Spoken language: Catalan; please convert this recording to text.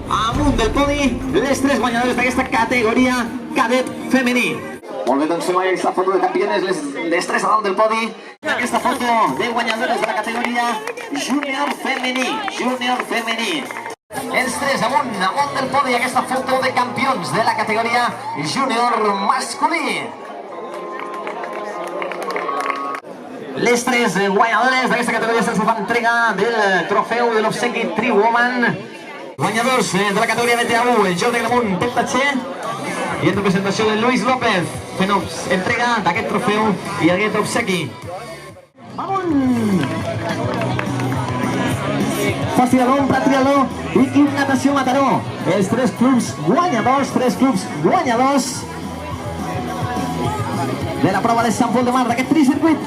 amunt del podi les 3 guanyadores d'aquesta categoria cadet femení. Molt bé, doncs fem aquesta foto de campiones, les 3 a dalt del podi. Aquesta foto de guanyadores de la categoria júnior femení. Els 3 amunt del podi, aquesta foto de campions de la categoria júnior masculí. Les 3 guanyadores d'aquesta categoria se'ls fa entrega del trofeu de l'obsequi Triwoman. Guanyadors de la categoria BTA1, el Jordi Gramunt, Pep Tatxer, i en representació de Luis López, fent entrega d'aquest trofeu i aquest obsequi. Amunt! Fos Triatló, Prat Triatló i Club Natació Mataró. Els 3 clubs guanyadors de la prova de Sant Pol de Mar d'aquest tricircuit.